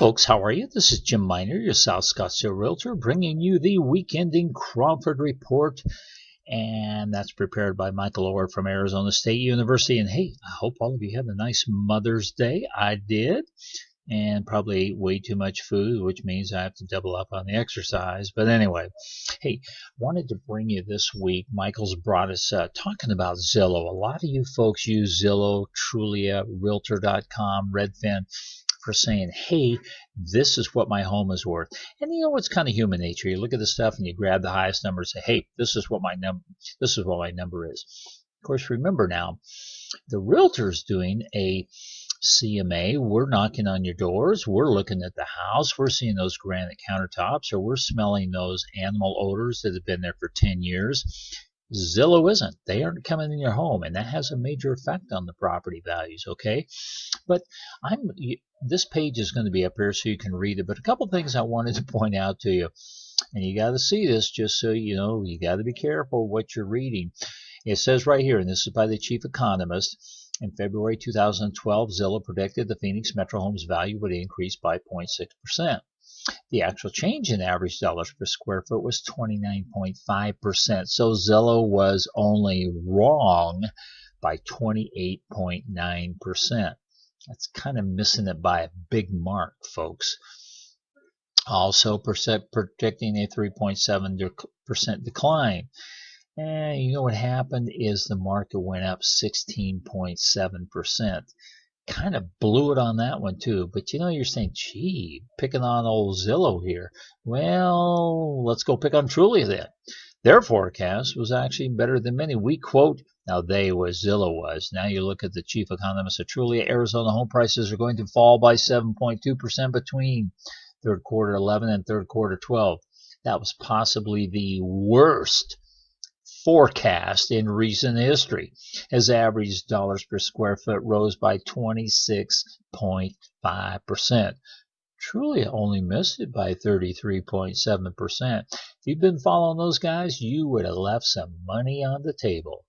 folks, how are you? This is Jim Miner, your South Scottsdale Realtor, bringing you the week-ending Crawford Report, and that's prepared by Michael Orr from Arizona State University. And hey, I hope all of you had a nice Mother's Day. I did, and probably ate way too much food, which means I have to double up on the exercise. But anyway, hey, wanted to bring you this week. Michael's brought us talking about Zillow. A lot of you folks use Zillow, Trulia, Realtor.com, Redfin, for saying, hey, this is what my home is worth. And you know what's kind of human nature. You look at the stuff and you grab the highest number and say, hey, this is what my number is. Of course, remember now, the realtor's doing a CMA. We're knocking on your doors. We're looking at the house. We're seeing those granite countertops, or we're smelling those animal odors that have been there for 10 years. Zillow isn't. They aren't coming in your home, and that has a major effect on the property values, okay? But this page is going to be up here so you can read it, but a couple things I wanted to point out to you, and you got to see this just so you know, you got to be careful what you're reading. It says right here, and this is by the chief economist, in February 2012, Zillow predicted the Phoenix Metro home's value would increase by 0.6%. The actual change in average dollars per square foot was 29.5%. So Zillow was only wrong by 28.9%. That's kind of missing it by a big mark, folks. Also predicting a 3.7% decline. And you know what happened is the market went up 16.7%. Kind of blew it on that one too. But you know, you're saying, gee, picking on old Zillow here. Well, let's go pick on Trulia then. Their forecast was actually better than many. We quote, now they was, Zillow was. Now you look at the chief economist of Trulia, Arizona home prices are going to fall by 7.2% between third quarter 11 and third quarter 12. That was possibly the worst forecast in recent history, as average dollars per square foot rose by 26.5%. Trulia only missed it by 33.7%. If you've been following those guys, you would have left some money on the table.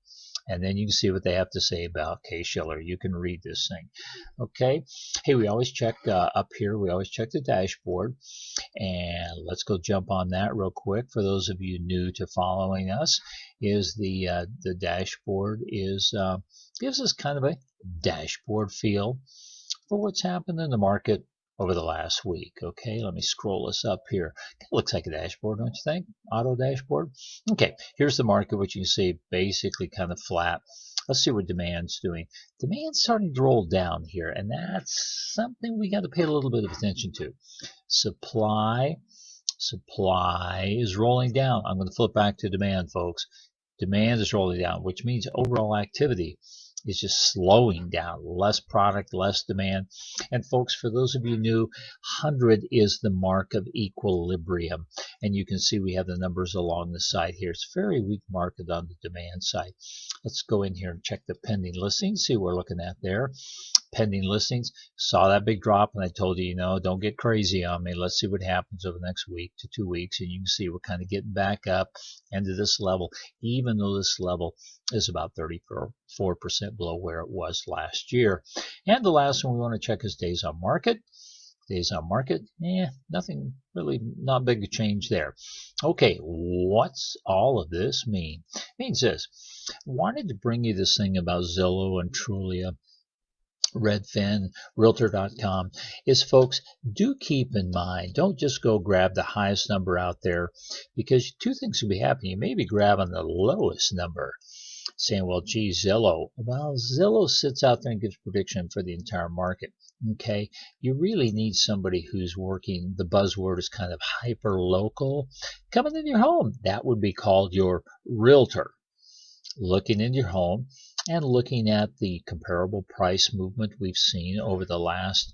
And then you can see what they have to say about Case-Shiller. You can read this thing. Okay. Hey, we always check up here. We always check the dashboard. And let's go jump on that real quick. For those of you new to following us, is the dashboard is gives us kind of a dashboard feel for what's happened in the market over the last week. Okay, let me scroll this up here. It looks like a dashboard, don't you think? Auto dashboard. Okay, here's the market, which you can see basically kind of flat. Let's see what demand's doing. Demand's starting to roll down here, and that's something we got to pay a little bit of attention to. Supply is rolling down. I'm going to flip back to demand, folks. Demand is rolling down, which means overall activity is just slowing down. Less product, less demand. And folks, for those of you new, 100 is the mark of equilibrium. And you can see we have the numbers along the side here. It's a very weak market on the demand side. Let's go in here and check the pending listings, see what we're looking at there. Pending listings, saw that big drop, and I told you, don't get crazy on me. Let's see what happens over the next week to 2 weeks, and you can see we're kind of getting back up into this level, even though this level is about 34% below where it was last year. And the last one we want to check is days on market. Days on market, nothing really, not big change there. Okay, what's all of this mean? It means this. I wanted to bring you this thing about Zillow and Trulia, Redfin, Realtor.com, is, folks, do keep in mind, don't just go grab the highest number out there, because two things will be happening. You may be grabbing the lowest number, saying, well, gee, Zillow. Well, Zillow sits out there and gives prediction for the entire market. Okay, you really need somebody who's working, the buzzword is kind of hyper local, coming in your home. That would be called your realtor, looking in your home and looking at the comparable price movement we've seen over the last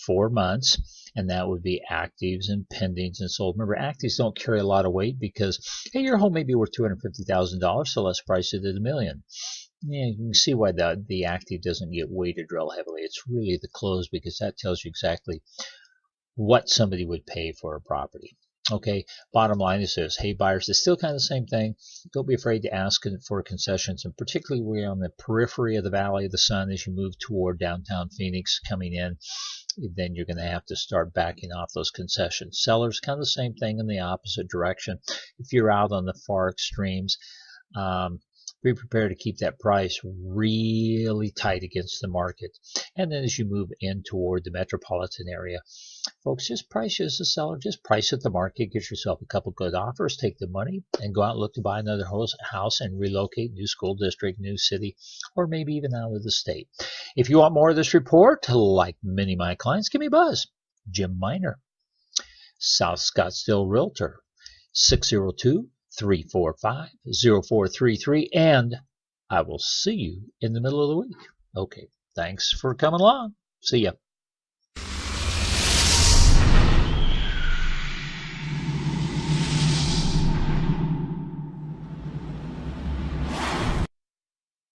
4 months, and that would be actives and pendings and sold. Remember, actives don't carry a lot of weight because, hey, your home may be worth $250,000, so let's price it at $1 million. Yeah, you can see why the active doesn't get weighted real heavily. It's really the close, because that tells you exactly what somebody would pay for a property. Okay, bottom line is this. Hey, buyers, it's still kind of the same thing. Don't be afraid to ask for concessions, and particularly we're on the periphery of the Valley of the Sun as you move toward downtown Phoenix coming in. then you're going to have to start backing off those concessions. Sellers, kind of the same thing in the opposite direction. If you're out on the far extremes, be prepared to keep that price really tight against the market. And then as you move in toward the metropolitan area, folks, just price as a seller, just price at the market, get yourself a couple good offers, take the money, and go out and look to buy another house and relocate, new school district, new city, or maybe even out of the state. If you want more of this report, like many of my clients, give me a buzz. Jim Miner, South Scottsdale Realtor, 602-345-0433, and I will see you in the middle of the week. Okay, thanks for coming along. See ya.